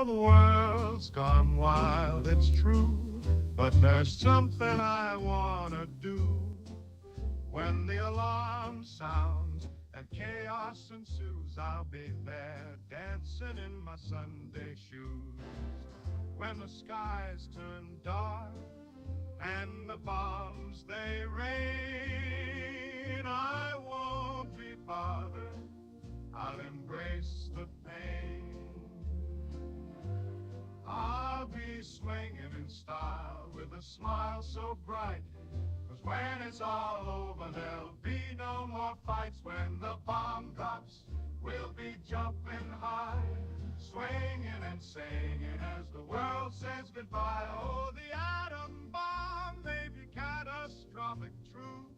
The world's gone wild, it's true, but there's something I wanna do. When the alarm sounds and chaos ensues, I'll be there dancing in my Sunday shoes. When the skies turn dark and the bombs they rain, I won't be bothered, I'll embrace the pain. I'll be swinging in style with a smile so bright, 'cause when it's all over there'll be no more fights. When the bomb drops, we'll be jumping high, swinging and singing as the world says goodbye. Oh, the atom bomb may be catastrophic, true,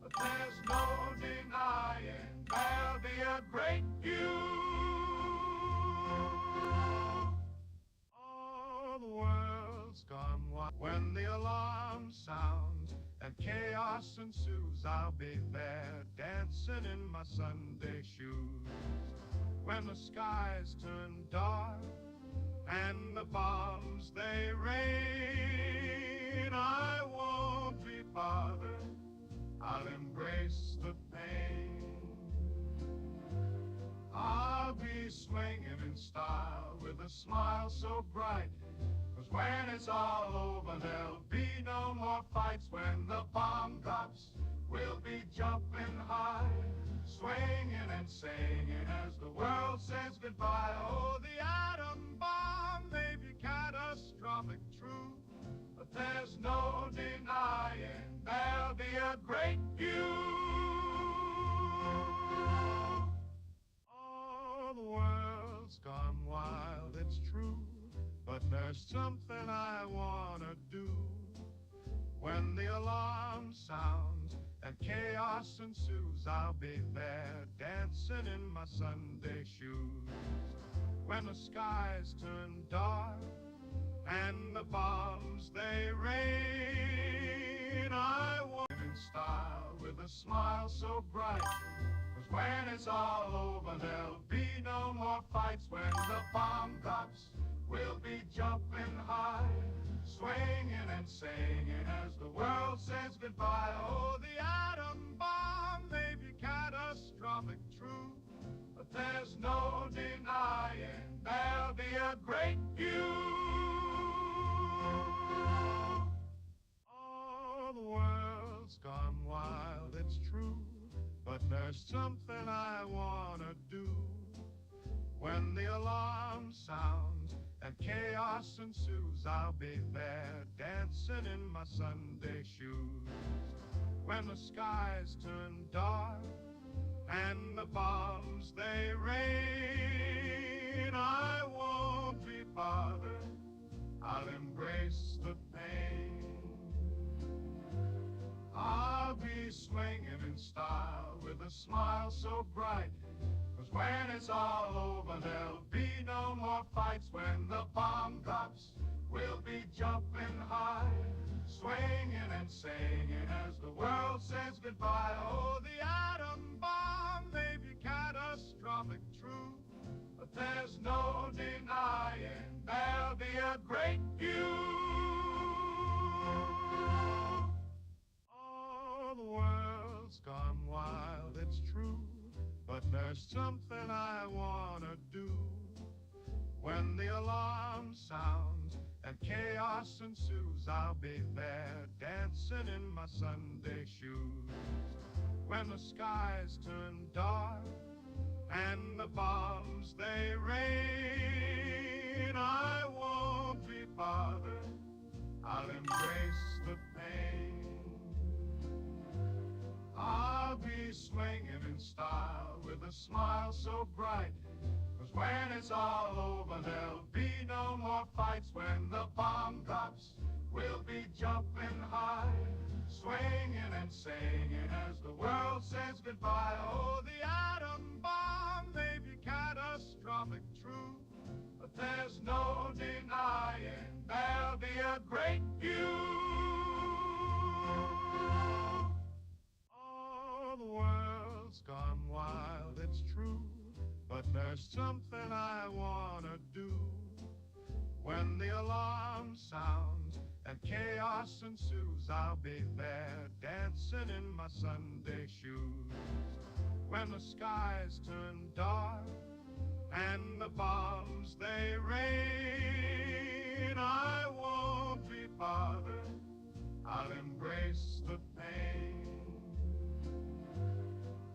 but there's no denying there'll be a great few. Oh, the world's gone wild. When the alarm sounds and chaos ensues, I'll be there dancing in my Sunday shoes. When the skies turn dark and the bombs they rain, I won't be bothered, I'll embrace the pain. I'll be swinging in style with a smile so bright, 'cause when it's all over there'll be no more fights. When the bomb drops, we'll be jumping high, swinging and singing as the world says goodbye. Oh, the atom bomb may be catastrophic, true, but there's no denying there'll be a great few. Oh, the world's gone wild, it's true, but there's something I wanna do. When the alarm sounds and chaos ensues, I'll be there dancing in my Sunday shoes. When the skies turn dark and the bombs they rain, I won't in style with a smile so bright, 'cause when it's all over there'll be no more fights. When the bomb drops, we'll be jumping high, swinging and singing as the world says goodbye. Oh, the atom bomb may be catastrophic, true, but there's no denying there'll be a great few. Oh, the world's gone wild, it's true, but there's something I wanna do. When the alarm sounds and chaos ensues, I'll be there dancing in my Sunday shoes. When the skies turn dark and the bombs they rain, I won't be bothered, I'll embrace the pain. I'll be swinging in style with a smile so bright, 'cause when it's all over there'll be no more fights. When the bomb drops, we'll be jumping high, swinging and singing as the world says goodbye. Oh, the atom bomb may be catastrophic, true, but there's no denying there'll be a great few. Oh, the world's gone wild, it's true, but there's something I wanna do. When the alarm sounds and chaos ensues, I'll be there dancing in my Sunday shoes. When the skies turn dark and the bombs they rain, I won't be bothered, I'll embrace the pain. I'll be swinging in style with a smile so bright, 'cause when it's all over there'll be no more fights. When the bomb drops, we'll be jumping high, swinging and singing as the world says goodbye. Oh, the atom bomb may be catastrophic, true, but there's no denying there'll be a great few. Oh, the world's gone wild, it's true, but there's something I wanna do. the alarm sounds and chaos ensues, I'll be there dancing in my Sunday shoes. When the skies turn dark and the bombs they rain, I won't be bothered, I'll embrace the pain.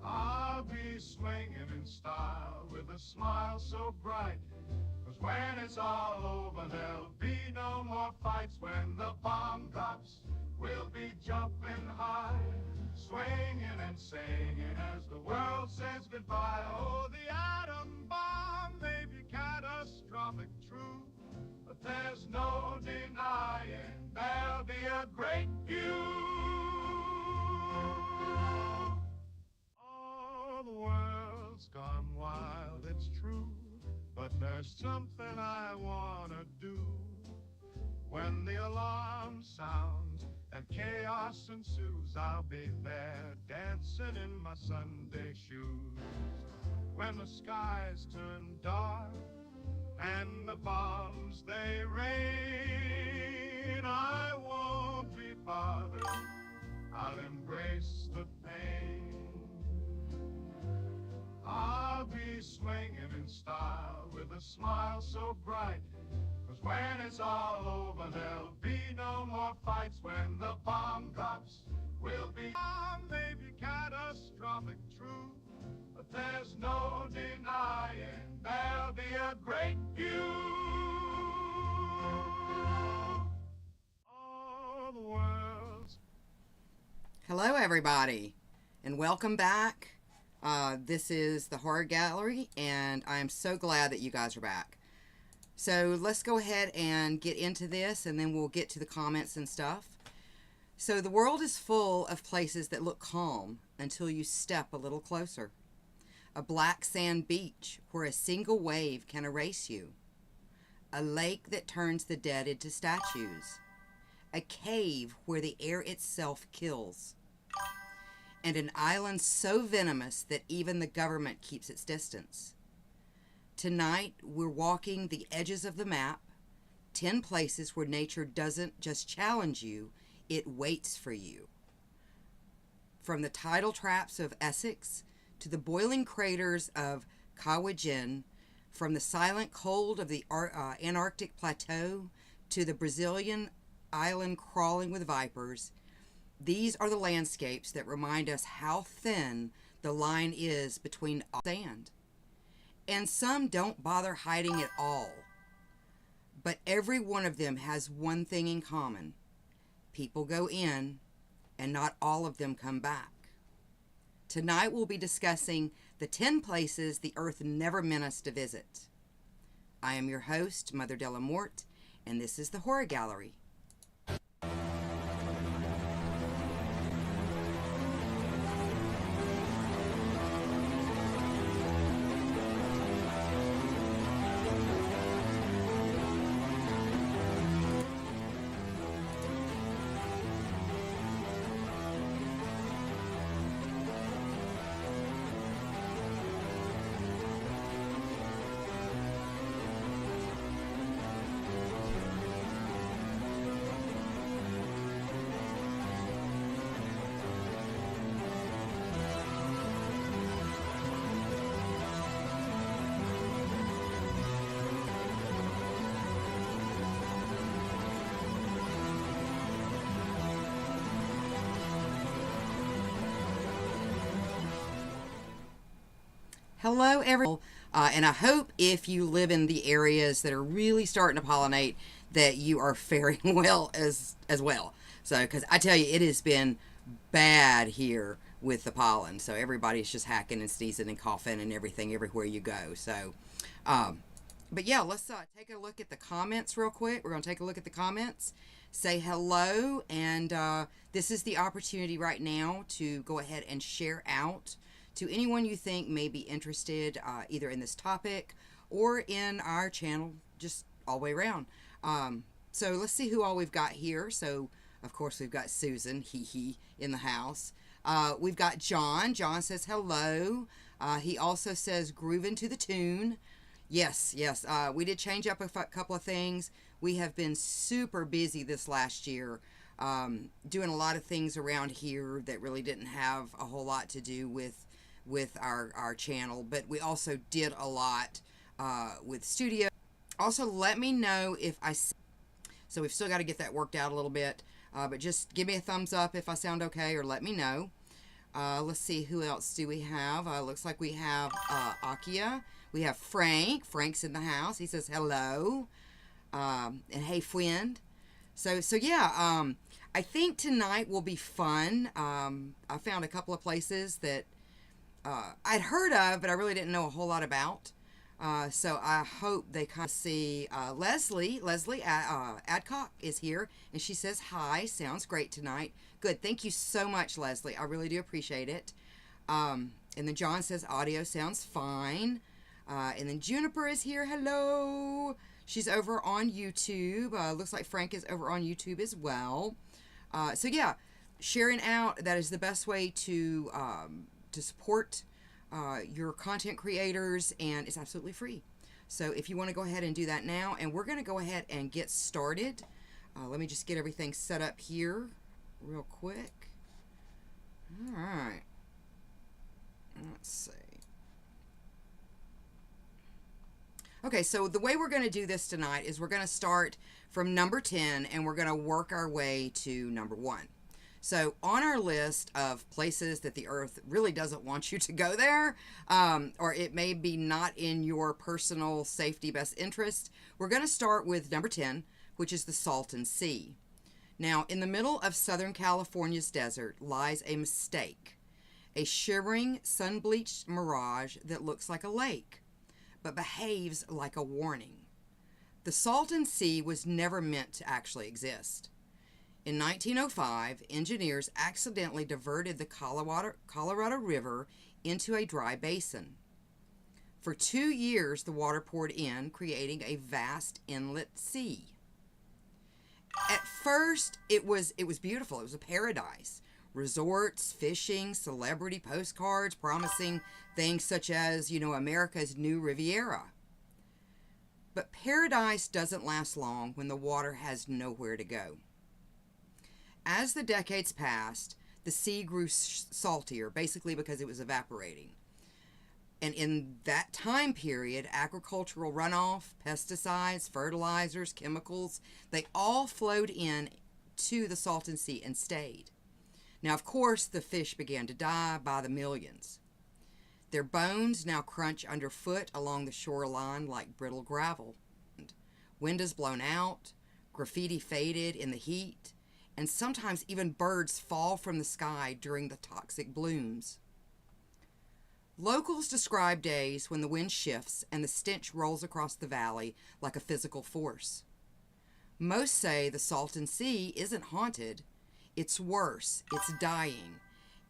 I'll be swinging in style with a smile so bright, 'cause when it's all over there'll be no more fights. When the bomb drops, we'll be jumping high, swinging and singing as the world says goodbye. Oh, the atom bomb may be catastrophic, true, but there's no denying there'll be a great few. Oh, the world's gone wild, it's true, but there's something I wanna do. When the alarm sounds and chaos ensues, I'll be there dancing in my Sunday shoes. When the skies turn dark and the bombs they rain, I won't be bothered, I'll embrace the pain. I'll be swinging in style with a smile so bright, 'cause when it's all over there'll be no more fights. When the bomb drops, we'll be maybe catastrophic, true, but there's no denying there'll be a great few. Oh, the world's... Hello, everybody, and welcome back. This is the Horror Gallery, and I'm so glad that you guys are back. So let's go ahead and get into this, and then we'll get to the comments and stuff. So the world is full of places that look calm until you step a little closer. A black sand beach where a single wave can erase you. A lake that turns the dead into statues. A cave where the air itself kills. And an island so venomous that even the government keeps its distance. Tonight, we're walking the edges of the map, 10 places where nature doesn't just challenge you, it waits for you. From the tidal traps of Essex to the boiling craters of Kawajin, from the silent cold of the Antarctic plateau to the Brazilian island crawling with vipers, these are the landscapes that remind us how thin the line is between sand. And some don't bother hiding at all. But every one of them has one thing in common. People go in, and not all of them come back. Tonight we'll be discussing the 10 places the earth never meant us to visit. I am your host, Mother Della Morte, and this is the Horror Gallery. Hello, everyone, and I hope if you live in the areas that are really starting to pollinate that you are faring well as well. So, because I tell you, it has been bad here with the pollen. So everybody's just hacking and sneezing and coughing and everything everywhere you go. So, but yeah, let's take a look at the comments real quick. We're going to take a look at the comments, say hello, and this is the opportunity right now to go ahead and share out to anyone you think may be interested either in this topic or in our channel, just all the way around. So let's see who all we've got here. So, of course, we've got Susan, in the house. We've got John. John says hello. He also says grooving to the tune. Yes, yes. We did change up a couple of things. We have been super busy this last year, doing a lot of things around here that really didn't have a whole lot to do with our channel. But we also did a lot with studio. Also, let me know if so we've still got to get that worked out a little bit. But just give me a thumbs up if I sound okay, or let me know. Let's see, who else do we have? Looks like we have Akia. We have Frank. Frank's in the house. He says hello. And hey, friend. So yeah, I think tonight will be fun. I found a couple of places that I'd heard of, but I really didn't know a whole lot about. So I hope they kind of see Leslie. Leslie Adcock is here, and she says hi. Sounds great tonight. Good. Thank you so much, Leslie. I really do appreciate it. And then John says audio sounds fine. And then Juniper is here. Hello. She's over on YouTube. Looks like Frank is over on YouTube as well. So yeah, sharing out, that is the best way to support your content creators, and it's absolutely free. So if you want to go ahead and do that now, and we're going to go ahead and get started. Let me just get everything set up here real quick. All right. Let's see. Okay, so the way we're going to do this tonight is we're going to start from number 10 and we're going to work our way to number 1. So on our list of places that the earth really doesn't want you to go there, or it may be not in your personal safety best interest, we're going to start with number 10, which is the Salton Sea. Now, in the middle of Southern California's desert lies a mistake, a shimmering, sun-bleached mirage that looks like a lake, but behaves like a warning. The Salton Sea was never meant to actually exist. In 1905, engineers accidentally diverted the Colorado River into a dry basin. For 2 years, the water poured in, creating a vast inlet sea. At first, it was beautiful. It was a paradise. Resorts, fishing, celebrity postcards promising things such as, America's new Riviera. But paradise doesn't last long when the water has nowhere to go. As the decades passed, the sea grew saltier, basically because it was evaporating. And in that time period, agricultural runoff, pesticides, fertilizers, chemicals, they all flowed in to the Salton Sea and stayed. Now, of course, the fish began to die by the millions. Their bones now crunch underfoot along the shoreline like brittle gravel. Windows blown out, graffiti faded in the heat, and sometimes even birds fall from the sky during the toxic blooms. Locals describe days when the wind shifts and the stench rolls across the valley like a physical force. Most say the Salton Sea isn't haunted. It's worse. It's dying.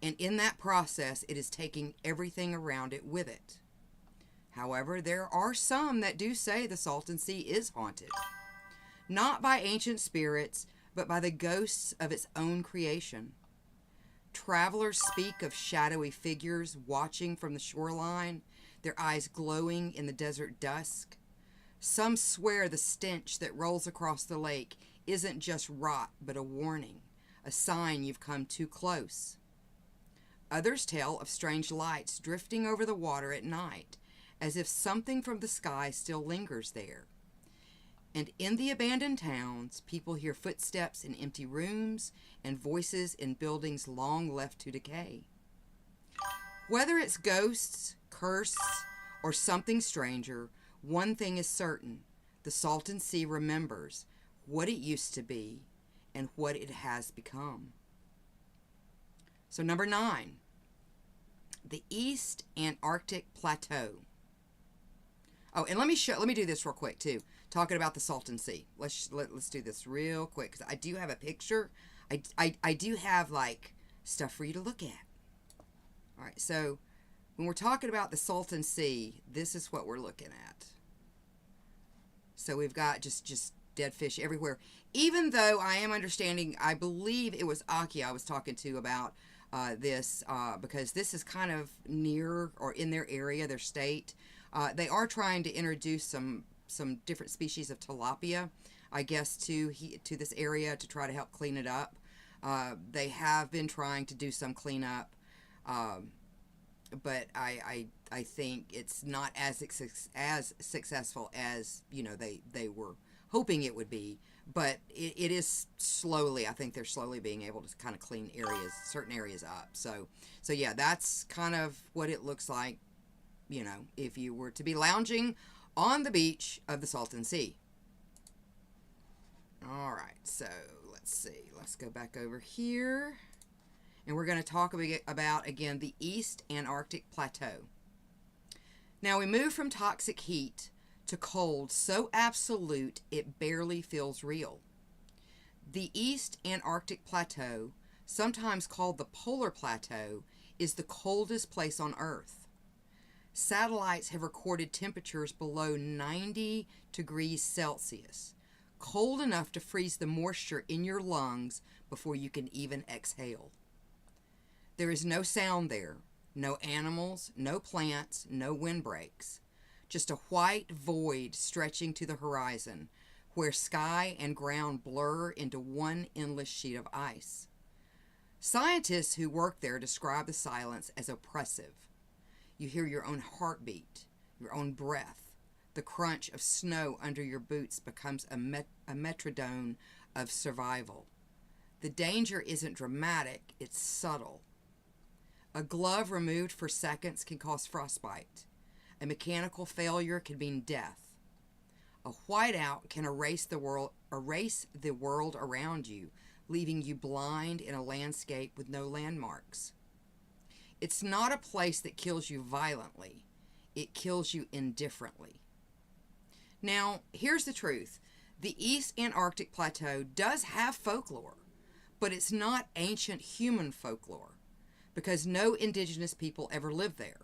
And in that process, it is taking everything around it with it. However, there are some that do say the Salton Sea is haunted. Not by ancient spirits, but by the ghosts of its own creation. Travelers speak of shadowy figures watching from the shoreline, their eyes glowing in the desert dusk. Some swear the stench that rolls across the lake isn't just rot, but a warning, a sign you've come too close. Others tell of strange lights drifting over the water at night, as if something from the sky still lingers there. And in the abandoned towns, people hear footsteps in empty rooms and voices in buildings long left to decay. Whether it's ghosts, curses, or something stranger, one thing is certain: the Salton Sea remembers what it used to be and what it has become. So number 9, the East Antarctic Plateau. Oh, and let me do this real quick too. Talking about the Salton Sea. Let's do this real quick because I do have a picture. I do have like stuff for you to look at. All right, so when we're talking about the Salton Sea, this is what we're looking at. So we've got just dead fish everywhere. Even though I am understanding, I believe it was Aki I was talking to about this because this is kind of near or in their area, their state. They are trying to introduce some different species of tilapia, I guess, to this area to try to help clean it up. They have been trying to do some cleanup, but I think it's not as successful as they were hoping it would be. But it is slowly. I think they're slowly being able to kind of clean certain areas up. So yeah, that's kind of what it looks like, if you were to be lounging on the beach of the Salton Sea. All right, so let's see. Let's go back over here. And we're going to talk about, again, the East Antarctic Plateau. Now, we move from toxic heat to cold so absolute it barely feels real. The East Antarctic Plateau, sometimes called the Polar Plateau, is the coldest place on Earth. Satellites have recorded temperatures below 90 degrees Celsius, cold enough to freeze the moisture in your lungs before you can even exhale. There is no sound there, no animals, no plants, no windbreaks. Just a white void stretching to the horizon, where sky and ground blur into one endless sheet of ice. Scientists who work there describe the silence as oppressive. You hear your own heartbeat, your own breath. The crunch of snow under your boots becomes a metronome of survival. The danger isn't dramatic, it's subtle. A glove removed for seconds can cause frostbite. A mechanical failure can mean death. A whiteout can erase the world around you, leaving you blind in a landscape with no landmarks. It's not a place that kills you violently. It kills you indifferently. Now, here's the truth. The East Antarctic Plateau does have folklore, but it's not ancient human folklore, because no indigenous people ever lived there.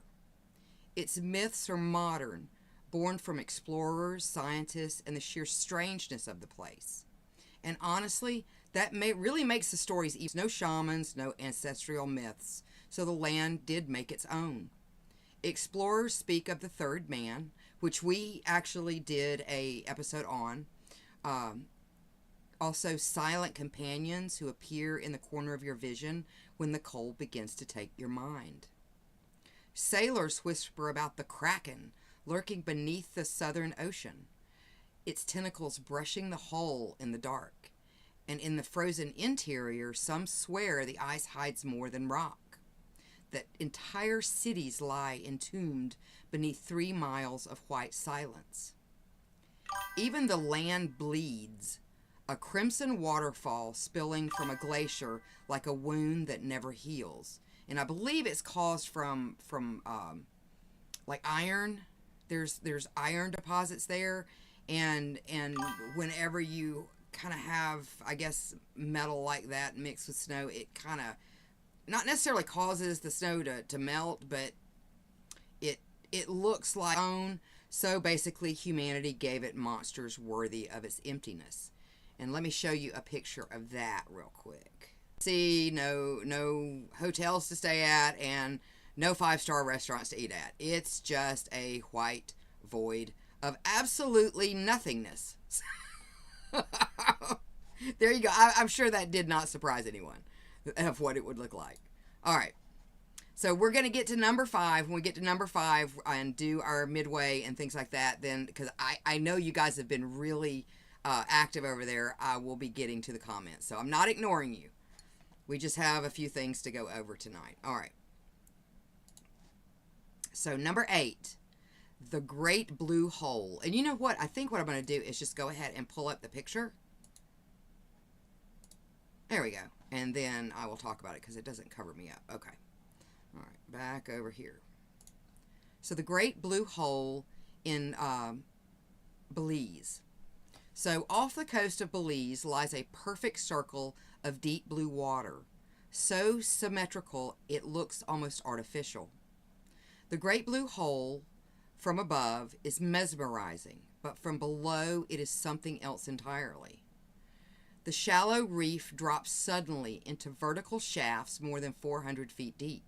Its myths are modern, born from explorers, scientists, and the sheer strangeness of the place. And honestly, that really makes the stories easy. No shamans, no ancestral myths, so the land did make its own. Explorers speak of the third man, which we actually did a episode on. Also, silent companions who appear in the corner of your vision when the cold begins to take your mind. Sailors whisper about the Kraken lurking beneath the southern ocean, its tentacles brushing the hull in the dark. And in the frozen interior, some swear the ice hides more than rock, that entire cities lie entombed beneath 3 miles of white silence. Even the land bleeds, a crimson waterfall spilling from a glacier like a wound that never heals. And I believe it's caused from like iron. There's iron deposits there, and whenever you kind of have, I guess, metal like that mixed with snow, it kind of not necessarily causes the snow to melt, but it looks like stone. So basically, humanity gave it monsters worthy of its emptiness. And let me show you a picture of that real quick. See, no hotels to stay at and no 5-star restaurants to eat at. It's just a white void of absolutely nothingness. There you go. I'm sure that did not surprise anyone of what it would look like. All right. So we're going to get to number 5. When we get to number 5 and do our midway and things like that, then, because I know you guys have been really active over there, I will be getting to the comments. So I'm not ignoring you. We just have a few things to go over tonight. All right. So number 8, the Great Blue Hole. And you know what? I think what I'm going to do is just go ahead and pull up the picture. There we go. And then I will talk about it because it doesn't cover me up. Okay. All right. Back over here. So the Great Blue Hole in Belize. So off the coast of Belize lies a perfect circle of deep blue water, so symmetrical it looks almost artificial. The Great Blue Hole from above is mesmerizing, but from below it is something else entirely. The shallow reef drops suddenly into vertical shafts more than 400 feet deep.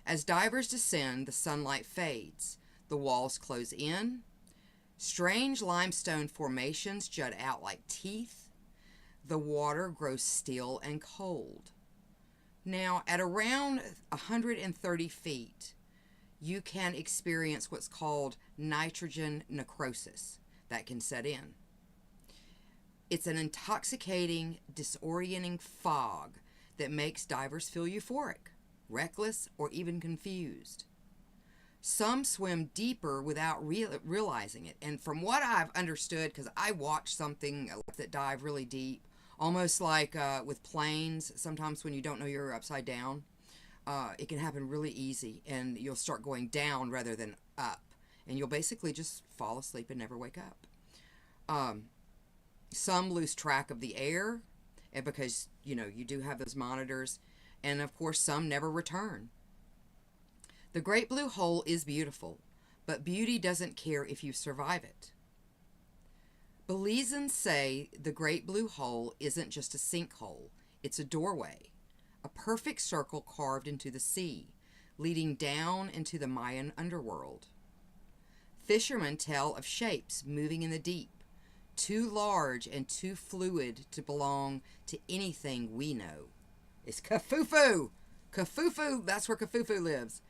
As divers descend, the sunlight fades. The walls close in. Strange limestone formations jut out like teeth. The water grows still and cold. Now, at around 130 feet, you can experience what's called nitrogen necrosis that can set in. It's an intoxicating, disorienting fog that makes divers feel euphoric, reckless, or even confused. Some swim deeper without realizing it. And from what I've understood, because I watched something that dive really deep, almost like with planes, sometimes when you don't know you're upside down, it can happen really easy, and you'll start going down rather than up, and you'll basically just fall asleep and never wake up. Some lose track of the air, and because you do have those monitors, and of course some never return. The Great Blue Hole is beautiful, but beauty doesn't care if you survive it. Belizeans say the Great Blue Hole isn't just a sinkhole, it's a doorway, a perfect circle carved into the sea, leading down into the Mayan underworld. Fishermen tell of shapes moving in the deep, too large and too fluid to belong to anything we know. It's Kafufu! Kafufu, that's where Kafufu lives.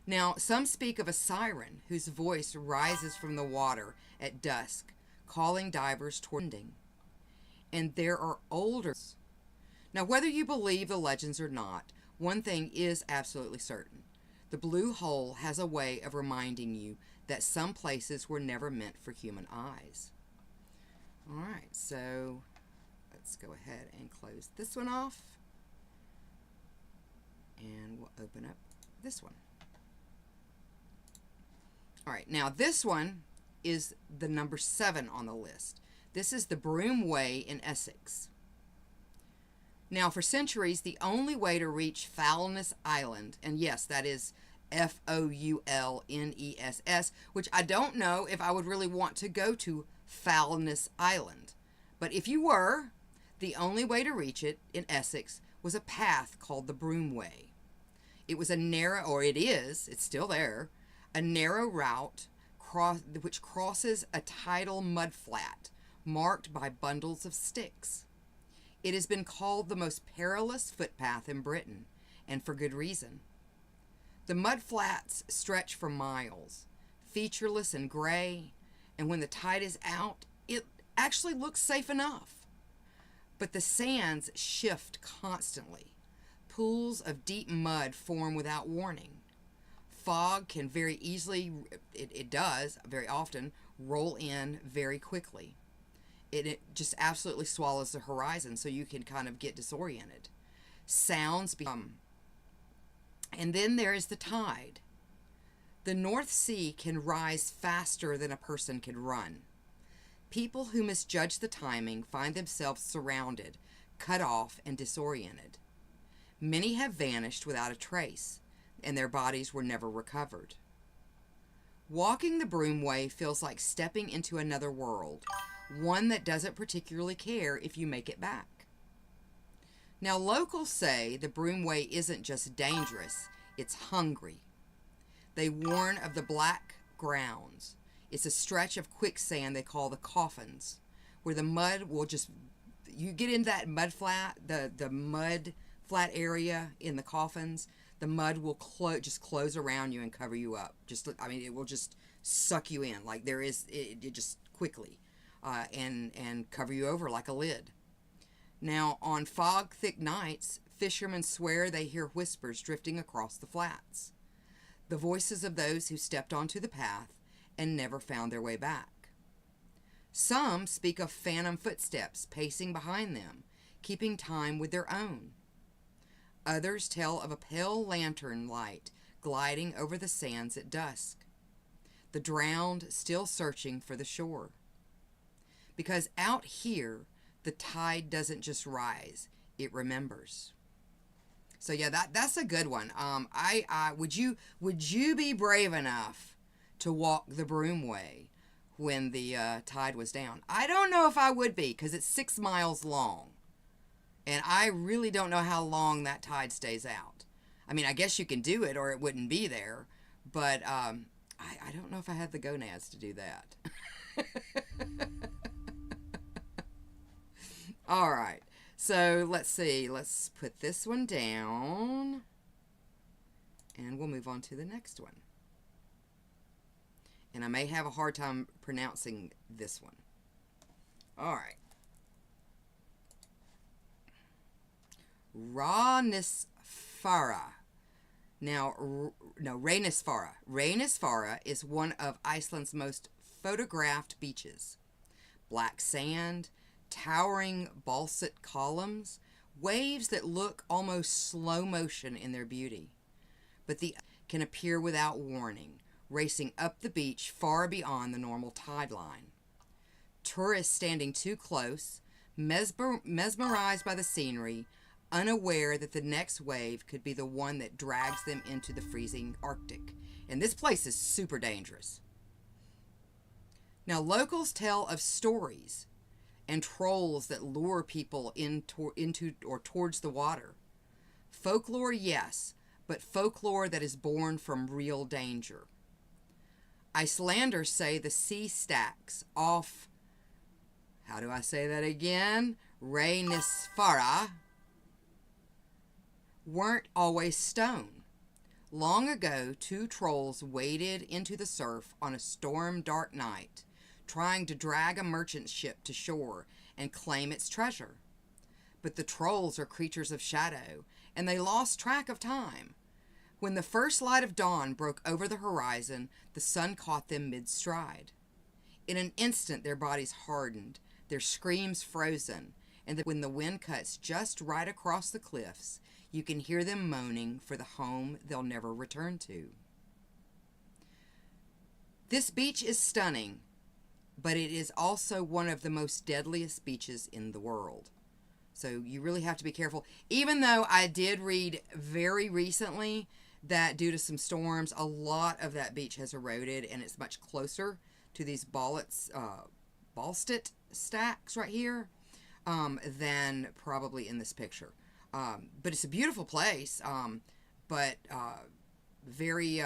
Now, some speak of a siren whose voice rises from the water at dusk, calling divers toward ending. And there are older. Now, whether you believe the legends or not, one thing is absolutely certain. The Blue Hole has a way of reminding you that some places were never meant for human eyes. All right, so let's go ahead and close this one off. And we'll open up this one. All right, now this one is the number 7 on the list. This is the Broom Way in Essex. Now, for centuries, the only way to reach Foulness Island, and yes, that is Foulness, which I don't know if I would really want to go to Foulness Island. But if you were, the only way to reach it in Essex was a path called the Broom Way. It was a narrow, or it is, it's still there, a narrow route which crosses a tidal mudflat marked by bundles of sticks. It has been called the most perilous footpath in Britain, and for good reason. The mudflats stretch for miles, featureless and gray, and when the tide is out, it actually looks safe enough. But the sands shift constantly. Pools of deep mud form without warning. Fog can very easily, it does very often, roll in very quickly. It just absolutely swallows the horizon, so you can kind of get disoriented. Sounds become... And then there is the tide. The North Sea can rise faster than a person can run. People who misjudge the timing find themselves surrounded, cut off, and disoriented. Many have vanished without a trace, and their bodies were never recovered. Walking the Broom Way feels like stepping into another world, one that doesn't particularly care if you make it back. Now, locals say the Broom Way isn't just dangerous, it's hungry. They warn of the black grounds. It's a stretch of quicksand they call the coffins, where the mud will just, you get in that mud flat, the mud flat area in the coffins, the mud will just close around you and cover you up. It will just suck you in, like there is, it just quickly, and cover you over like a lid. Now, on fog-thick nights, fishermen swear they hear whispers drifting across the flats, the voices of those who stepped onto the path and never found their way back. Some speak of phantom footsteps pacing behind them, keeping time with their own. Others tell of a pale lantern light gliding over the sands at dusk, the drowned still searching for the shore. Because out here, the tide doesn't just rise, it remembers. So yeah, that's a good one. Would you be brave enough to walk the Broom Way when the tide was down? I don't know if I would be, because it's 6 miles long. And I really don't know how long that tide stays out. I mean, I guess you can do it or it wouldn't be there. But I don't know if I had the gonads to do that. All right. So let's see. Let's put this one down. And we'll move on to the next one. And I may have a hard time pronouncing this one. All right. Reynisfara. Now, no, Reynisfara. Reynisfara is one of Iceland's most photographed beaches. Black sand, towering basalt columns, waves that look almost slow motion in their beauty. But the can appear without warning, racing up the beach far beyond the normal tide line. Tourists standing too close, mesmerized by the scenery, unaware that the next wave could be the one that drags them into the freezing Arctic. And this place is super dangerous. Now, locals tell of stories and trolls that lure people into or towards the water. Folklore, yes, but folklore that is born from real danger. Icelanders say the sea stacks off, how do I say that again? Reynisfara, weren't always stone. Long ago, two trolls waded into the surf on a storm-dark night, trying to drag a merchant ship to shore and claim its treasure. But the trolls are creatures of shadow, and they lost track of time. When the first light of dawn broke over the horizon, the sun caught them mid-stride. In an instant, their bodies hardened, their screams frozen, and when the wind cuts just right across the cliffs, you can hear them moaning for the home they'll never return to. This beach is stunning, but it is also one of the most deadliest beaches in the world. So you really have to be careful. Even though I did read very recently that due to some storms, a lot of that beach has eroded and it's much closer to these basalt stacks right here than probably in this picture. But it's a beautiful place, but very,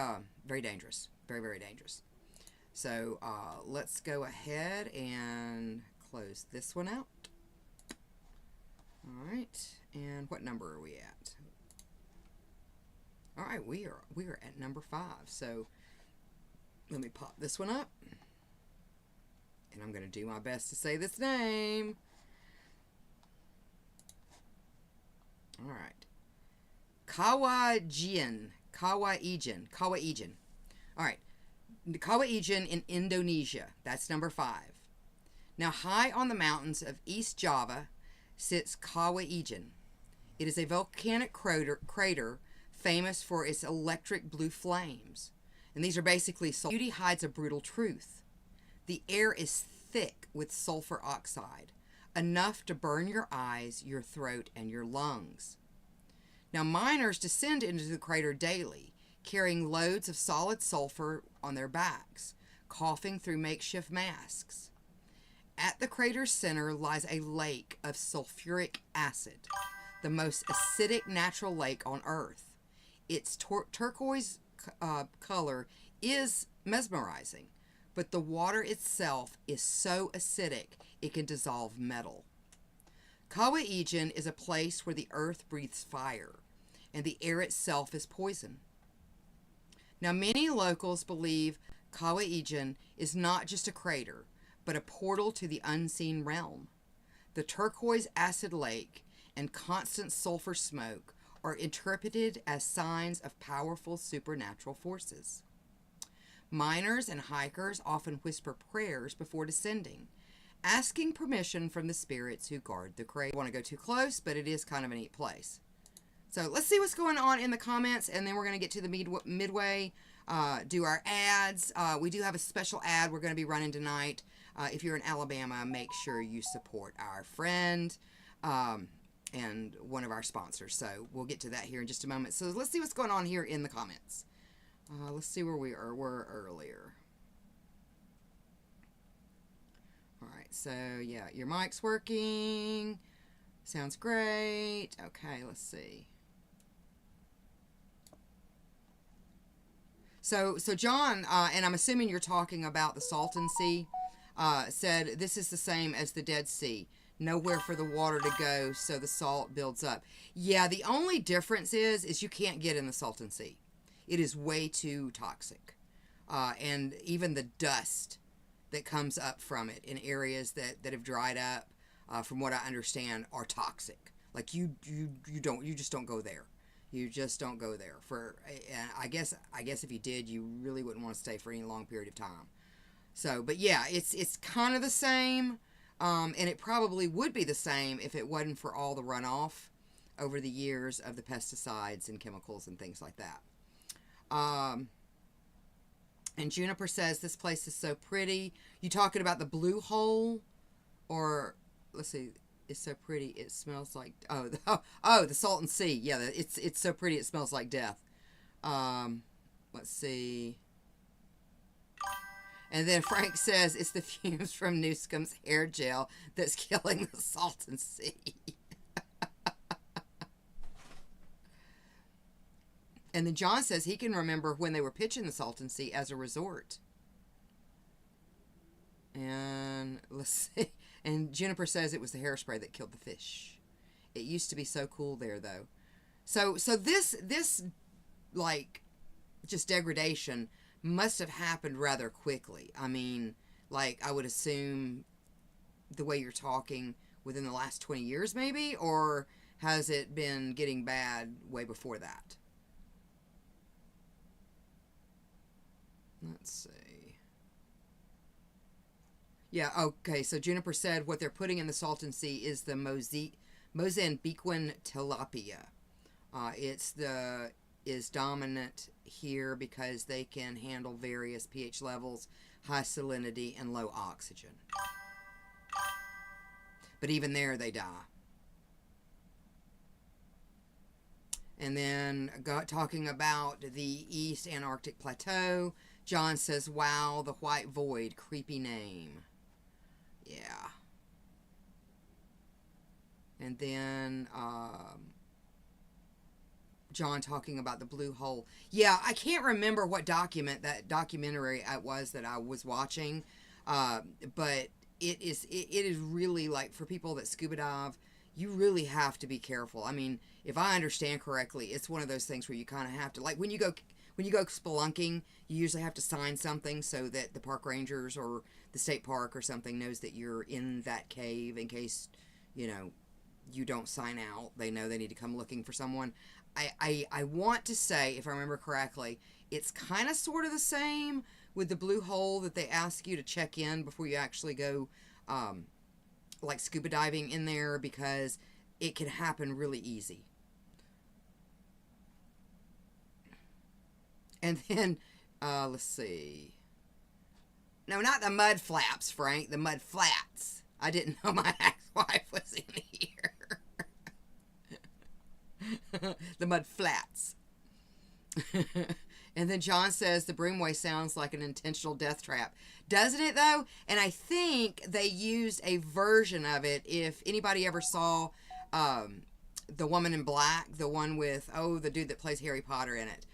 very dangerous. Very, very dangerous. So let's go ahead and close this one out. All right, and what number are we at? All right, we are at number 5. So let me pop this one up, and I'm going to do my best to say this name. All right, Kawajian. All right, Kawajian in Indonesia. That's number 5. Now, high on the mountains of East Java sits Kawajian. It is a volcanic crater famous for its electric blue flames. And these are basically beauty hides a brutal truth. The air is thick with sulfur oxide, enough to burn your eyes, your throat, and your lungs. Now, miners descend into the crater daily, carrying loads of solid sulfur on their backs, coughing through makeshift masks. At the crater's center lies a lake of sulfuric acid, the most acidic natural lake on Earth. Its turquoise color is mesmerizing, but the water itself is so acidic it can dissolve metal. Kawajian is a place where the earth breathes fire, and the air itself is poison. Now, many locals believe Kawajian is not just a crater, but a portal to the unseen realm. The turquoise acid lake and constant sulfur smoke are interpreted as signs of powerful supernatural forces. Miners and hikers often whisper prayers before descending, asking permission from the spirits who guard the crater. I don't want to go too close, but it is kind of a neat place. So let's see what's going on in the comments, and then we're going to get to the midway, do our ads. We do have a special ad we're going to be running tonight. If you're in Alabama, make sure you support our friend and one of our sponsors. So we'll get to that here in just a moment. So let's see what's going on here in the comments. Let's see where we were earlier. All right, so yeah, your mic's working. Sounds great. Okay, let's see. So John, and I'm assuming you're talking about the Salton Sea, said this is the same as the Dead Sea. Nowhere for the water to go, so the salt builds up. Yeah, the only difference is you can't get in the Salton Sea. It is way too toxic. And even the dust that comes up from it in areas that have dried up, from what I understand, are toxic. Like you just don't go there. You just don't go there. I guess if you did, you really wouldn't want to stay for any long period of time. So, but yeah, it's kind of the same, and it probably would be the same if it wasn't for all the runoff over the years of the pesticides and chemicals and things like that. And Juniper says this place is so pretty. You talking about the Blue Hole, or let's see. It's so pretty. It smells like the Salton Sea. Yeah, it's so pretty. It smells like death. Let's see. And then Frank says it's the fumes from Newscombe's hair gel that's killing the Salton Sea. And then John says he can remember when they were pitching the Salton Sea as a resort. And let's see. And Juniper says it was the hairspray that killed the fish. It used to be so cool there, though. So this like just degradation must have happened rather quickly. I mean, like I would assume the way you're talking within the last 20 years, maybe, or has it been getting bad way before that? Let's see. Yeah, okay, so Juniper said what they're putting in the Salton Sea is the Mozambican tilapia. Is dominant here because they can handle various pH levels, high salinity, and low oxygen. But even there, they die. And then talking about the East Antarctic Plateau, John says, wow, the White Void, creepy name. Yeah. And then John talking about the Blue Hole. Yeah, I can't remember what documentary it was that I was watching, but it is really, like, for people that scuba dive, you really have to be careful. I mean, if I understand correctly, it's one of those things where you kind of have to, like, when you go spelunking, you usually have to sign something so that the park rangers or the state park or something knows that you're in that cave in case, you don't sign out. They know they need to come looking for someone. I want to say, if I remember correctly, it's kind of sort of the same with the Blue Hole, that they ask you to check in before you actually go, like scuba diving in there, because it can happen really easy. And then, let's see. No, not the mud flaps, Frank. The mud flats. I didn't know my ex-wife was in here. The mud flats. And then John says the Broomway sounds like an intentional death trap. Doesn't it, though? And I think they used a version of it. If anybody ever saw The Woman in Black, the one with, the dude that plays Harry Potter in it,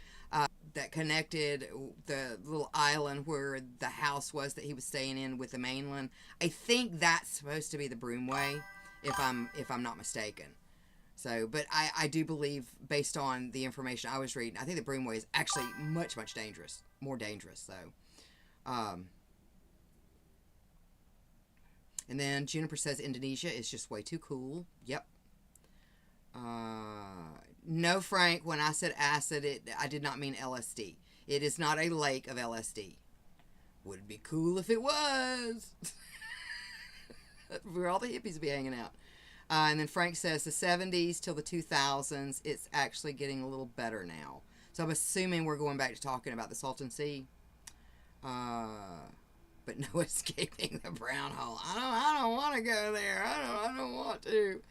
that connected the little island where the house was that he was staying in with the mainland. I think that's supposed to be the Broomway, if I'm not mistaken. So, but I do believe, based on the information I was reading, I think the Broomway is actually much, much more dangerous. So, and then Juniper says Indonesia is just way too cool. Yep. No, Frank, when I said acid, I did not mean LSD. It is not a lake of LSD. Would be cool if it was. Where all the hippies be hanging out. And then Frank says the 70s till the 2000s, it's actually getting a little better now. So I'm assuming we're going back to talking about the Salton Sea. But no escaping the brown hole. I don't want to go there. I don't want to.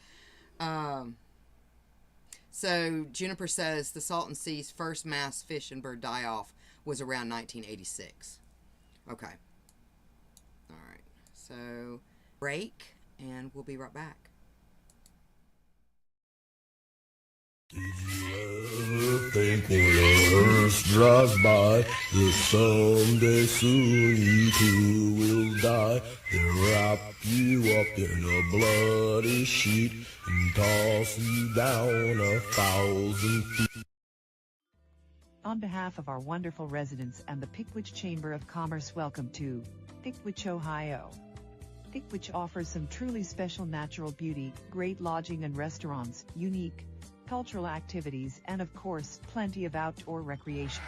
So Juniper says the Salton Sea's first mass fish and bird die-off was around 1986. Okay. All right. So break, and we'll be right back. Think when Earth drives by, that someday soon you too will die. They'll wrap you up in a bloody sheet and toss you down 1,000 feet. On behalf of our wonderful residents and the Pickwich Chamber of Commerce, welcome to Pickwich, Ohio. Pickwich offers some truly special natural beauty, great lodging and restaurants, unique cultural activities, and of course, plenty of outdoor recreation.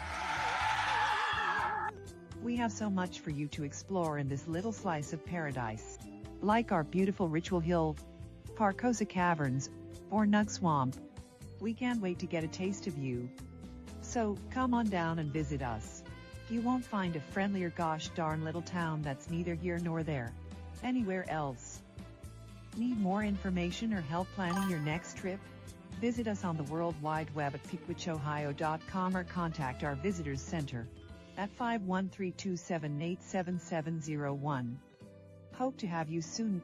We have so much for you to explore in this little slice of paradise. Like our beautiful Ritual Hill, Parcosa Caverns, or Nug Swamp. We can't wait to get a taste of you. So, come on down and visit us. You won't find a friendlier gosh darn little town that's neither here nor there, anywhere else. Need more information or help planning your next trip? Visit us on the World Wide Web at pickwichohio.com or contact our Visitors Center at 513-278-7701. Hope to have you soon.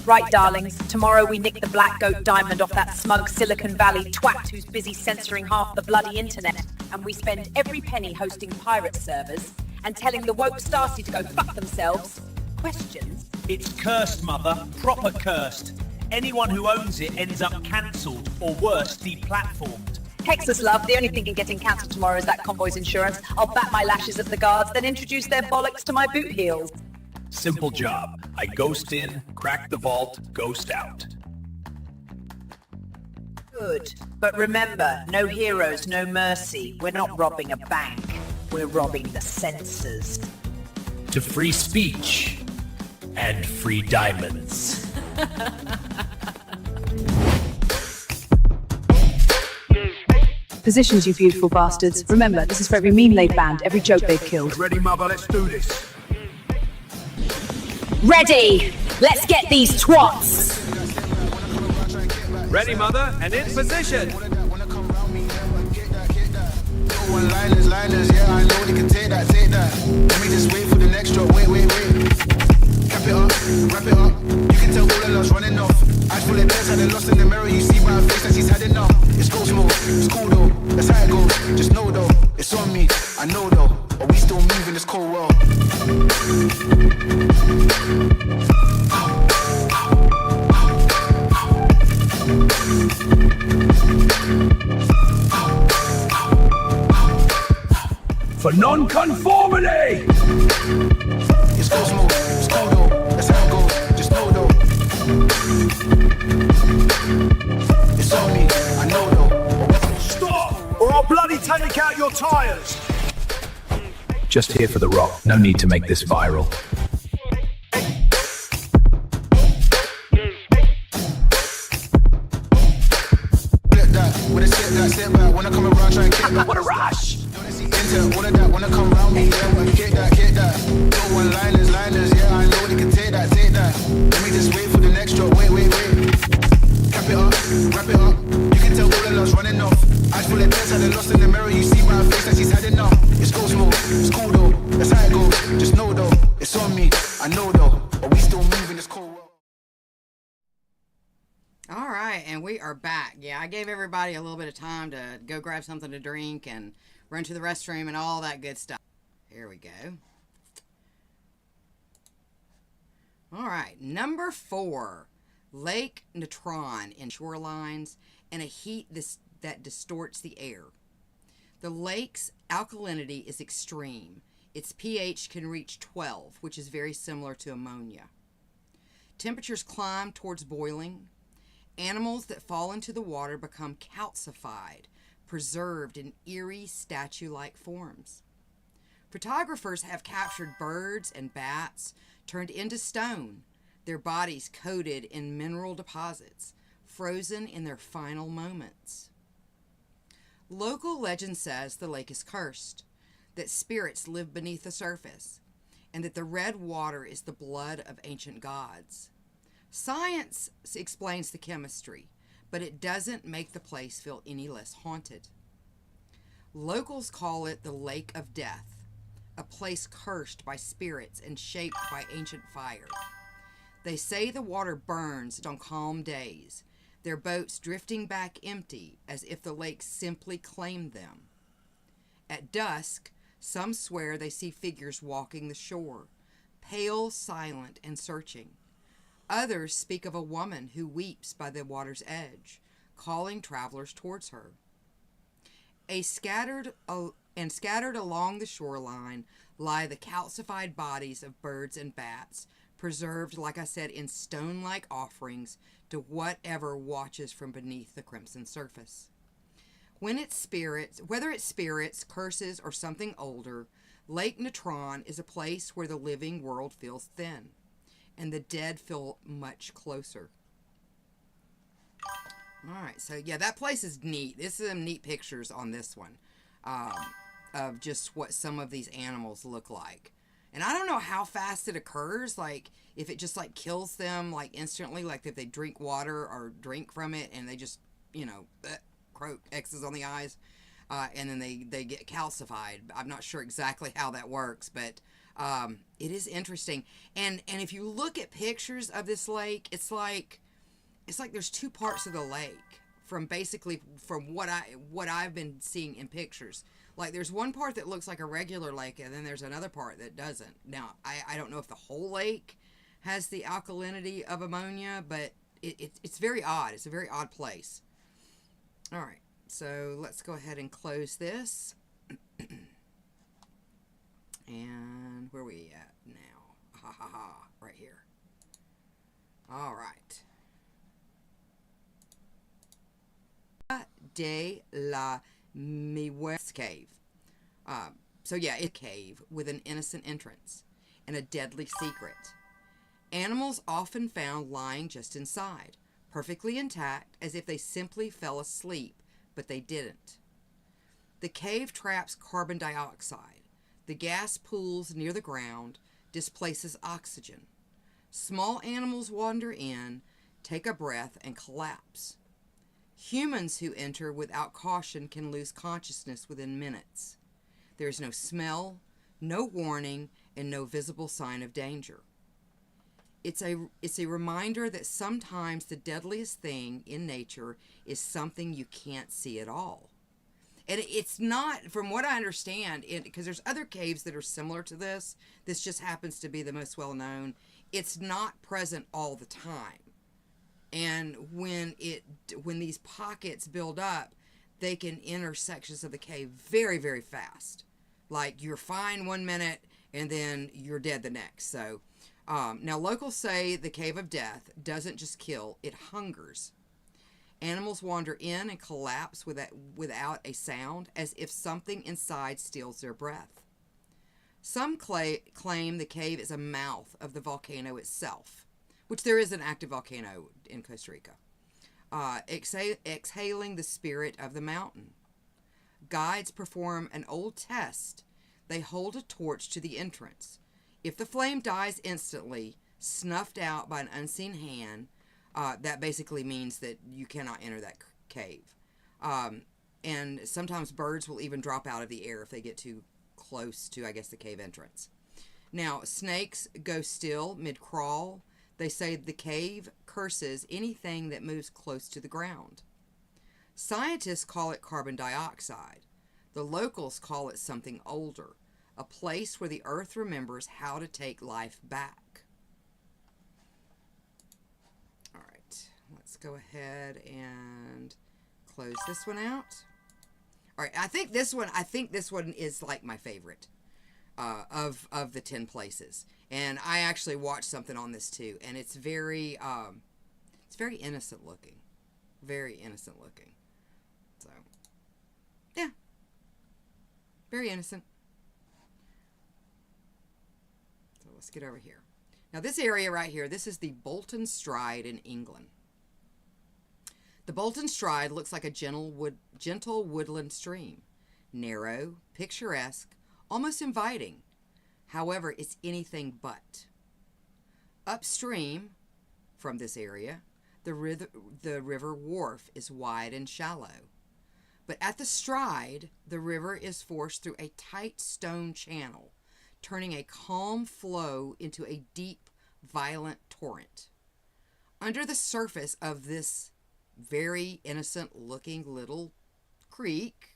Right, darlings, tomorrow we nick the Black Goat diamond off that smug Silicon Valley twat who's busy censoring half the bloody internet, and we spend every penny hosting pirate servers and telling the woke Starsy to go fuck themselves. Questions? It's cursed, Mother. Proper cursed. Anyone who owns it ends up cancelled, or worse, deplatformed. Texas love, the only thing in getting cancelled tomorrow is that convoy's insurance. I'll bat my lashes at the guards, then introduce their bollocks to my boot heels. Simple job. I ghost in, crack the vault, ghost out. Good. But remember, no heroes, no mercy. We're not robbing a bank. We're robbing the censors. To free speech and free diamonds. Positions, you beautiful bastards. Remember, this is for every meme they've banned, every joke they've killed. Ready, Mother? Let's do this. Ready! Let's get these twats! Ready, Mother, and in position. Liners, yeah, I know they can take that. Let me just wait for the next drop, wait. Cap it up, wrap it up. You can tell all the love's running off. Eyes full of tears, had it lost in the mirror. You see by her face that she's had enough. It's go smooth, it's cool though. That's how it goes. Just know though, it's on me. I know though, but we still move in this cold world. For non-conformity! It's go smooth, it's cool though. That's how it goes. Just know though. It's on me. I know though. Stop! Or I'll bloody take out your tires! Just here for the rock. No need to make this viral. Step back, when I come around, try and get back. What a rush! Intel, all of that, when I come around me, yeah, but get that. No one-liners, yeah, I know they can take that. Let me just wait for the next drop, wait. Cap it up, wrap it up. You can tell all the love's running off. Eyes full of tears, had it lost in the mirror. You see by her face that she's had enough. It's go smooth, it's cool though. That's how it goes. Just know though, it's on me. I know though, but we still move in this cold world. All right. right, and we are back. Yeah, I gave everybody a little bit of time to go grab something to drink and run to the restroom and all that good stuff. Here we go. All right, number 4, Lake Natron in shorelines and a heat that distorts the air. The lake's alkalinity is extreme. Its pH can reach 12, which is very similar to ammonia. Temperatures climb towards boiling. Animals that fall into the water become calcified, preserved in eerie statue-like forms. Photographers have captured birds and bats turned into stone, their bodies coated in mineral deposits, frozen in their final moments. Local legend says the lake is cursed, that spirits live beneath the surface, and that the red water is the blood of ancient gods. Science explains the chemistry, but it doesn't make the place feel any less haunted. Locals call it the Lake of Death, a place cursed by spirits and shaped by ancient fire. They say the water burns on calm days, their boats drifting back empty as if the lake simply claimed them. At dusk, some swear they see figures walking the shore, pale, silent, and searching. Others speak of a woman who weeps by the water's edge, calling travelers towards her. Scattered along the shoreline lie the calcified bodies of birds and bats, preserved, like I said, in stone-like offerings to whatever watches from beneath the crimson surface. Whether it's spirits, curses, or something older, Lake Natron is a place where the living world feels thin, and the dead feel much closer. All right, so yeah, that place is neat. This is some neat pictures on this one of just what some of these animals look like. And I don't know how fast it occurs, like if it just like kills them like instantly, like if they drink water or drink from it and they just, croak X's on the eyes, and then they get calcified. I'm not sure exactly how that works, but it is interesting. And if you look at pictures of this lake, it's like there's two parts of the lake from what I've been seeing in pictures. Like there's one part that looks like a regular lake, and then there's another part that doesn't. Now I don't know if the whole lake has the alkalinity of ammonia, but it's very odd. It's a very odd place. All right, so let's go ahead and close this. And where are we at now? Right here. All right. De la Miwes Cave. So yeah, it's a cave with an innocent entrance and a deadly secret. Animals often found lying just inside, perfectly intact, as if they simply fell asleep, but they didn't. The cave traps carbon dioxide. The gas pools near the ground displaces oxygen. Small animals wander in, take a breath, and collapse. Humans who enter without caution can lose consciousness within minutes. There is no smell, no warning, and no visible sign of danger. It's a reminder that sometimes the deadliest thing in nature is something you can't see at all. And it's not, from what I understand, because there's other caves that are similar to this. This just happens to be the most well-known. It's not present all the time. And when these pockets build up, they can enter sections of the cave very, very fast. Like you're fine 1 minute and then you're dead the next. So now locals say the Cave of Death doesn't just kill, it hungers. Animals wander in and collapse without a sound, as if something inside steals their breath. Some claim the cave is a mouth of the volcano itself, which there is an active volcano in Costa Rica, exhaling the spirit of the mountain. Guides perform an old test. They hold a torch to the entrance. If the flame dies instantly, snuffed out by an unseen hand, that basically means that you cannot enter that cave. And sometimes birds will even drop out of the air if they get too close to, I guess, the cave entrance. Now, snakes go still mid-crawl. They say the cave curses anything that moves close to the ground. Scientists call it carbon dioxide. The locals call it something older, a place where the earth remembers how to take life back. All right, let's go ahead and close this one out. All right, I think this one is like my favorite of the 10 places. And I actually watched something on this too, and it's very innocent looking. Very innocent looking. So, yeah. Very innocent. So let's get over here. Now this area right here, this is the Bolton Stride in England. The Bolton Stride looks like a gentle woodland stream. Narrow, picturesque, almost inviting. However, it's anything but. Upstream from this area, the river wharf is wide and shallow. But at the Stride, the river is forced through a tight stone channel, turning a calm flow into a deep, violent torrent. Under the surface of this very innocent-looking little creek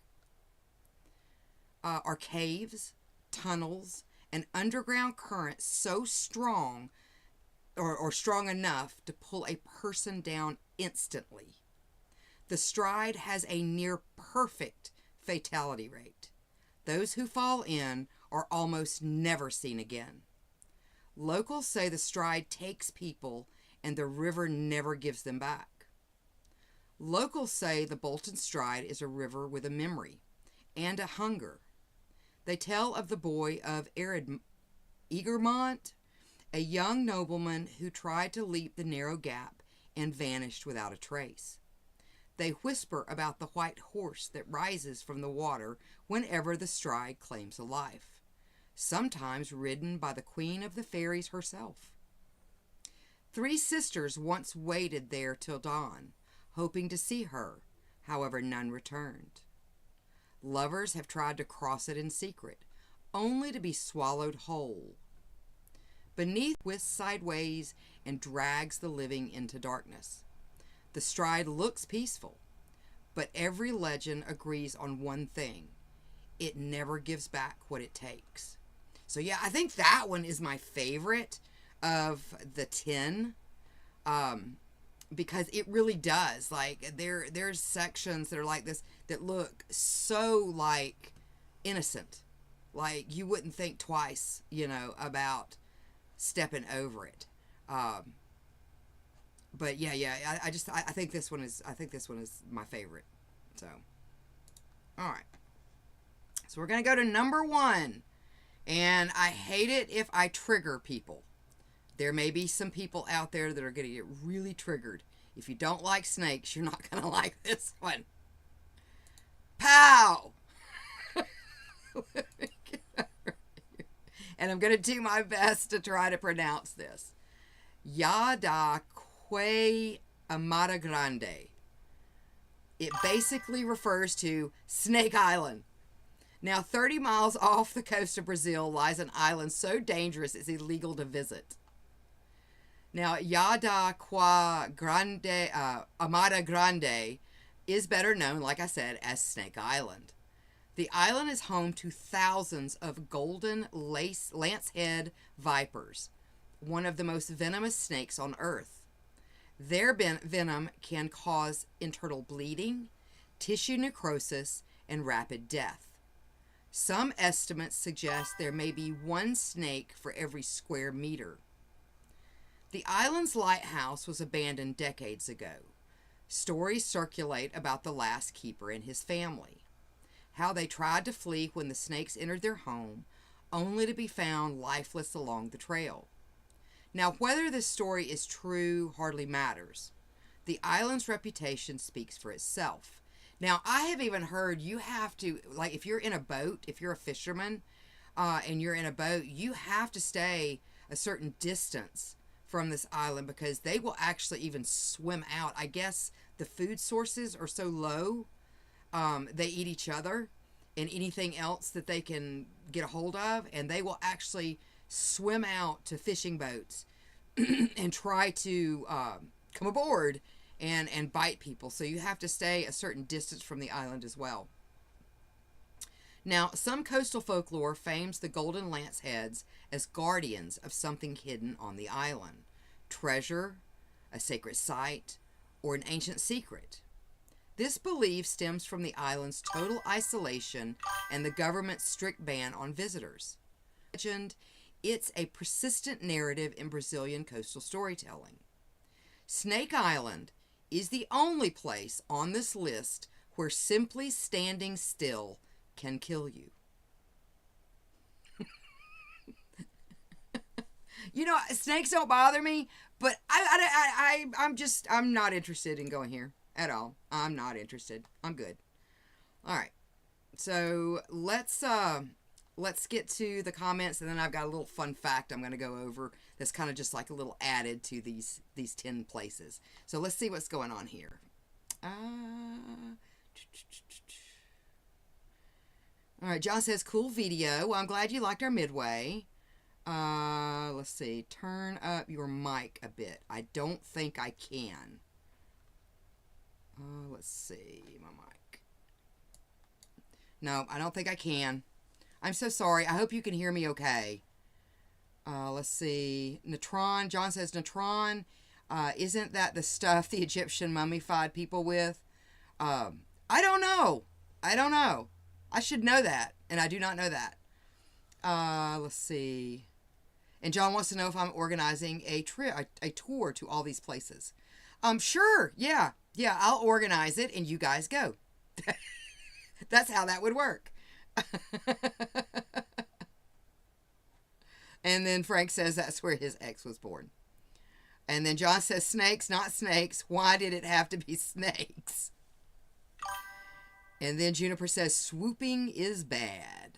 are caves, tunnels, and underground currents so strong or strong enough to pull a person down instantly. The Stride has a near perfect fatality rate. Those who fall in are almost never seen again. Locals say the Stride takes people and the river never gives them back. Locals say the Bolton Stride is a river with a memory and a hunger. They tell of the boy of Egremont, a young nobleman who tried to leap the narrow gap and vanished without a trace. They whisper about the white horse that rises from the water whenever the Stride claims a life, sometimes ridden by the Queen of the Fairies herself. 3 sisters once waited there till dawn, hoping to see her, however none returned. Lovers have tried to cross it in secret, only to be swallowed whole. Beneath twists sideways and drags the living into darkness. The Stride looks peaceful, but every legend agrees on one thing. It never gives back what it takes. So yeah, I think that one is my favorite of the 10. Because it really does. Like, there's sections that are like this that look so, like, innocent. Like, you wouldn't think twice, about stepping over it. But yeah, I think this one is my favorite. So, all right. So we're going to go to number 1. And I hate it if I trigger people. There may be some people out there that are going to get really triggered. If you don't like snakes, you're not going to like this one. Pow! And I'm going to do my best to try to pronounce this. Yada que Amada Grande. It basically refers to Snake Island. Now, 30 miles off the coast of Brazil lies an island so dangerous it's illegal to visit. Now, Yada Qua Grande, Amada Grande is better known, like I said, as Snake Island. The island is home to thousands of golden lancehead vipers, one of the most venomous snakes on Earth. Their venom can cause internal bleeding, tissue necrosis, and rapid death. Some estimates suggest there may be 1 snake for every square meter. The island's lighthouse was abandoned decades ago. Stories circulate about the last keeper and his family. How they tried to flee when the snakes entered their home, only to be found lifeless along the trail. Now, whether this story is true hardly matters. The island's reputation speaks for itself. Now, I have even heard you have to, like, if you're in a boat, if you're a fisherman, and you're in a boat, you have to stay a certain distance from this island because they will actually even swim out. I guess the food sources are so low, they eat each other and anything else that they can get a hold of, and they will actually swim out to fishing boats and try to come aboard and bite people. So you have to stay a certain distance from the island as well. Now, some coastal folklore fames the golden lance heads as guardians of something hidden on the island. Treasure, a sacred site, or an ancient secret. This belief stems from the island's total isolation and the government's strict ban on visitors. Legend, it's a persistent narrative in Brazilian coastal storytelling. Snake Island is the only place on this list where simply standing still can kill you. You know, snakes don't bother me, but I'm not interested in going here at all. I'm not interested. I'm good. All right. So let's get to the comments, and then I've got a little fun fact I'm going to go over that's kind of just like a little added to these 10 places. So let's see what's going on here. All right, John says, cool video. Well, I'm glad you liked our midway. Let's see. Turn up your mic a bit. I don't think I can. Let's see. My mic. No, I don't think I can. I'm so sorry. I hope you can hear me okay. Let's see. Natron. John says, Natron, isn't that the stuff the Egyptian mummified people with? I don't know. I should know that, and I do not know that. Let's see. And John wants to know if I'm organizing a tour to all these places. Sure. Yeah, I'll organize it, and you guys go. That's how that would work. And then Frank says that's where his ex was born. And then John says, snakes, not snakes. Why did it have to be snakes? And then Juniper says, swooping is bad.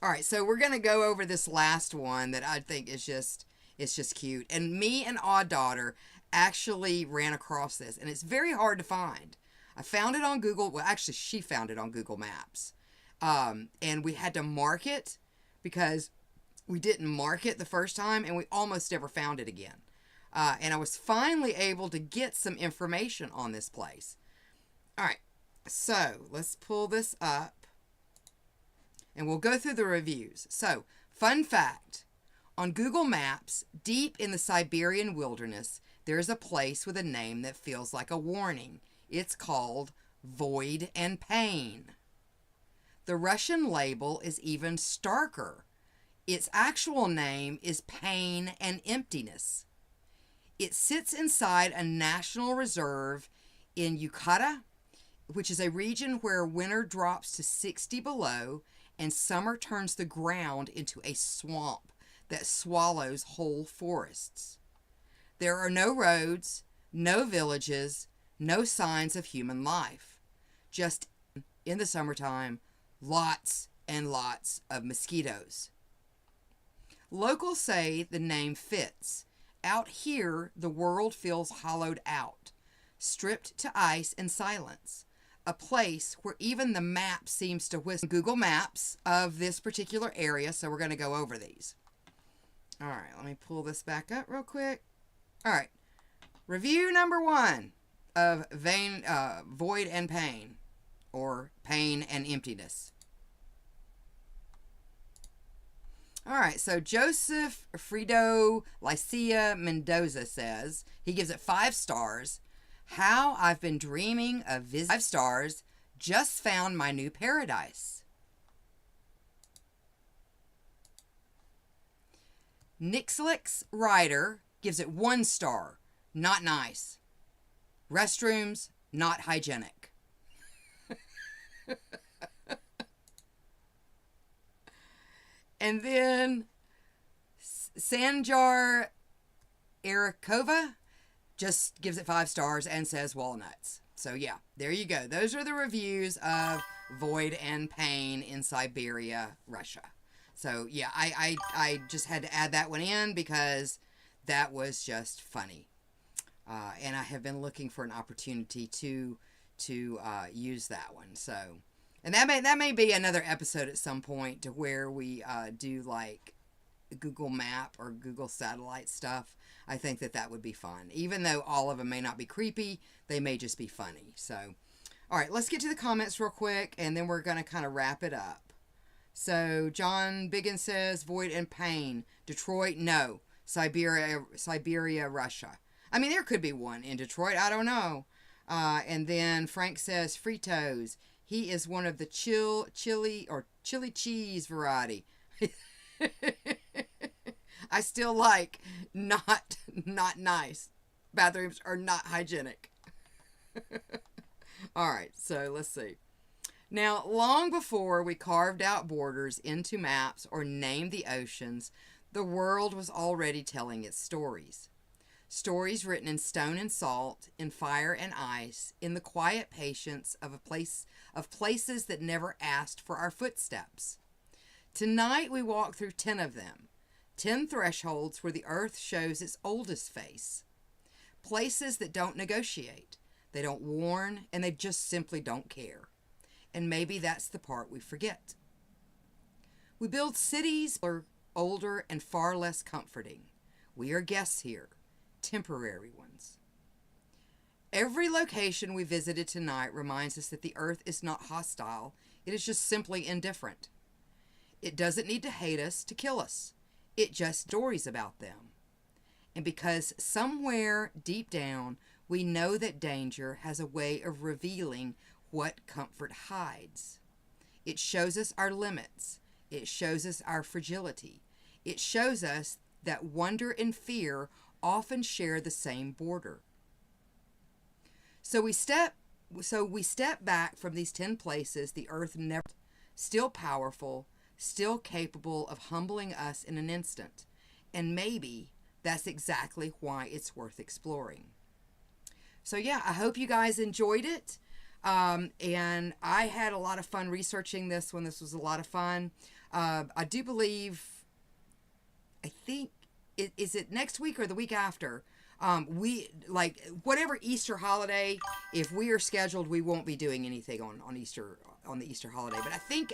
All right, so we're going to go over this last one that I think is just cute. And me and Odd Daughter actually ran across this, and it's very hard to find. I found it on Google. Well, actually, she found it on Google Maps. And we had to mark it because we didn't mark it the first time, and we almost never found it again. And I was finally able to get some information on this place. All right. So, let's pull this up, and we'll go through the reviews. So, fun fact, on Google Maps, deep in the Siberian wilderness, there's a place with a name that feels like a warning. It's called Void and Pain. The Russian label is even starker. Its actual name is Pain and Emptiness. It sits inside a national reserve in Yukata, which is a region where winter drops to 60 below and summer turns the ground into a swamp that swallows whole forests. There are no roads, no villages, no signs of human life. Just in the summertime, lots and lots of mosquitoes. Locals say the name fits. Out here, the world feels hollowed out, stripped to ice and silence. A place where even the map seems to whisper. Google Maps of this particular area, so we're going to go over these. All right, let me pull this back up real quick. All right, review number 1 of Void and Pain, or Pain and Emptiness. All right, so Joseph Frido Lycia Mendoza says, he gives it 5 stars. How I've been dreaming of visiting. 5 stars. Just found my new paradise. Nixlix Rider gives it 1 star. Not nice. Restrooms, not hygienic. And then Sanjar Erikova just gives it 5 stars and says walnuts. So yeah, there you go. Those are the reviews of Void and Pain in Siberia, Russia. So yeah, I just had to add that one in because that was just funny. And I have been looking for an opportunity to use that one. So, and that may be another episode at some point to where we do like Google Map or Google Satellite stuff. I think that would be fun. Even though all of them may not be creepy, they may just be funny. So, all right, let's get to the comments real quick, and then we're going to kind of wrap it up. So, John Biggin says, Void and Pain. Detroit, no. Siberia, Russia. I mean, there could be one in Detroit. I don't know. And then Frank says, Fritos. He is one of the chili cheese variety. I still like not nice. Bathrooms are not hygienic. All right, so let's see. Now, long before we carved out borders into maps or named the oceans, the world was already telling its stories. Stories written in stone and salt, in fire and ice, in the quiet patience of places that never asked for our footsteps. Tonight we walk through 10 of them. 10 thresholds where the earth shows its oldest face. Places that don't negotiate. They don't warn, and they just simply don't care. And maybe that's the part we forget. We build cities that are older and far less comforting. We are guests here, temporary ones. Every location we visited tonight reminds us that the earth is not hostile. It is just simply indifferent. It doesn't need to hate us to kill us. It just stories about them. And because somewhere deep down we know that danger has a way of revealing what comfort hides. It shows us our limits. It shows us our fragility. It shows us that wonder and fear often share the same border. So we step back from these 10 places the earth never, still powerful, still capable of humbling us in an instant. And maybe that's exactly why it's worth exploring. So yeah, I hope you guys enjoyed it. And I had a lot of fun researching this one. This was a lot of fun. I do believe, I think, is it next week or the week after? We, like, whatever Easter holiday, if we are scheduled, we won't be doing anything on the Easter holiday. But I think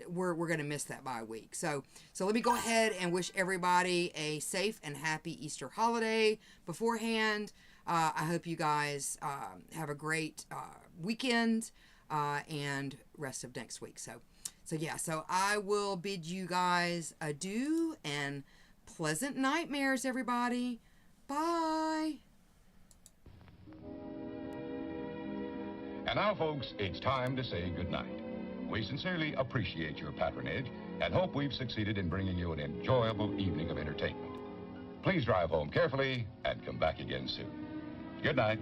we're going to miss that by a week. So let me go ahead and wish everybody a safe and happy Easter holiday beforehand. I hope you guys have a great weekend and rest of next week. So I will bid you guys adieu and pleasant nightmares, everybody. Bye. And now, folks, it's time to say goodnight. We sincerely appreciate your patronage and hope we've succeeded in bringing you an enjoyable evening of entertainment. Please drive home carefully and come back again soon. Good night.